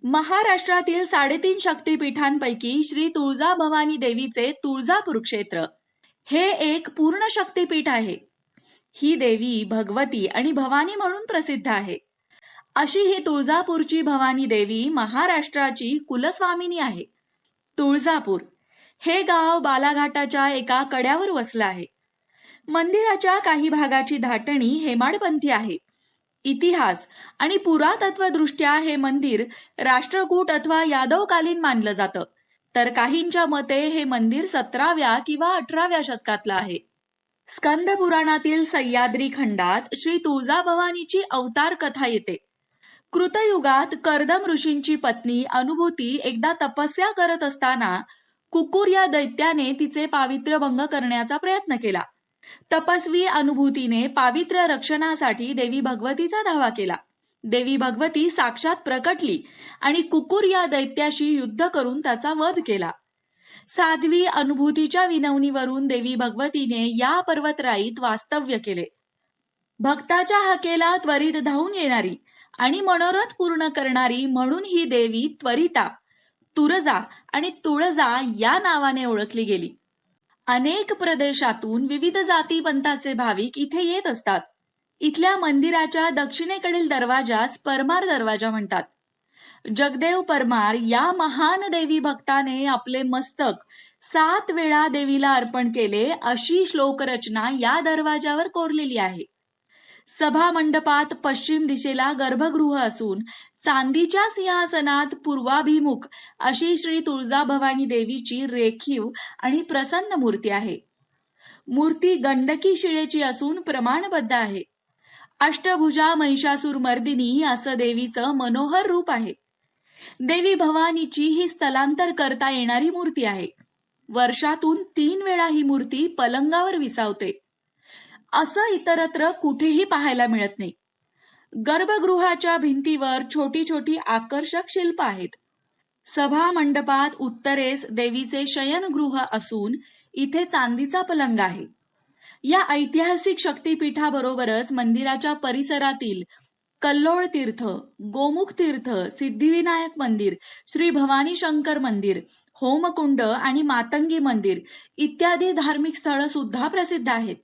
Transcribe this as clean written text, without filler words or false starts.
महाराष्ट्रातील 3.5 शक्तिपीठांपैकी श्री तुळजाभवानी देवीचे तुळजापूर क्षेत्र हे एक पूर्ण शक्तिपीठ आहे. ही देवी भगवती आणि भवानी म्हणून प्रसिद्ध आहे. अशी ही तुळजापूरची भवानी देवी महाराष्ट्राची कुलस्वामिनी आहे. तुळजापूर हे गाव बालाघाटाच्या एका कड्यावर वसलं आहे. मंदिराच्या काही भागाची धाटणी हेमाडपंथी आहे. इतिहास आणि पुरातत्वदृष्ट्या हे मंदिर राष्ट्रकूट अथवा यादवकालीन मानलं जातं, तर काहींच्या मते हे मंदिर 17व्या किंवा 18व्या शतकातलं आहे. स्कंद पुराणातील सह्याद्री खंडात श्री तुळजाभवानीची अवतार कथा येते. कृतयुगात कर्दम ऋषींची पत्नी अनुभूती एकदा तपस्या करत असताना कुकुर या दैत्याने तिचे पावित्र्य भंग करण्याचा प्रयत्न केला. तपस्वी अनुभूतीने पावित्र्य रक्षणासाठी देवी भगवतीचा धावा केला. देवी भगवती साक्षात प्रकटली आणि कुकुर या दैत्याशी युद्ध करून त्याचा वध केला. साध्वी अनुभूतीच्या विनवणीवरून देवी भगवतीने या पर्वतराईत वास्तव्य केले. भक्ताच्या हाकेला त्वरित धावून येणारी आणि मनोरथ पूर्ण करणारी म्हणून ही देवी त्वरिता, तुरजा आणि तुळजा या नावाने ओळखली गेली. अनेक प्रदेशातून विविध जाती पंथाचे भाविक इथे येत असतात. इथल्या मंदिराच्या दक्षिणेकडील दरवाजास परमार दरवाजा म्हणतात. जगदेव परमार या महान देवी भक्ताने आपले मस्तक 7 वेळा देवीला अर्पण केले अशी श्लोकरचना या दरवाजावर कोरलेली आहे. सभा मंडपात पश्चिम दिशेला गर्भगृह असून चांदीच्या सिंहासनात पूर्वाभिमुख अशी श्री तुळजाभवानी देवीची रेखीव आणि प्रसन्न मूर्ती आहे. मूर्ती गंडकी शिळेची असून प्रमाणबद्ध आहे. अष्टभुजा महिषासूर मर्दिनी असं देवीचं मनोहर रूप आहे. देवी भवानीची ही स्थलांतर करता येणारी मूर्ती आहे. वर्षातून 3 वेळा ही मूर्ती पलंगावर विसावते. असं इतरत्र कुठेही पाहायला मिळत नाही. गर्भगृहाच्या भिंतीवर छोटी छोटी आकर्षक शिल्प आहेत. सभा मंडपात उत्तरेस देवीचे शयनगृह असून इथे चांदीचा पलंग आहे. या ऐतिहासिक शक्तिपीठाबरोबरच मंदिराच्या परिसरातील कल्लोळ तीर्थ, गोमुख तीर्थ, सिद्धिविनायक मंदिर, श्री भवानी शंकर मंदिर, होमकुंड आणि मातंगी मंदिर इत्यादी धार्मिक स्थळं सुद्धा प्रसिद्ध आहेत.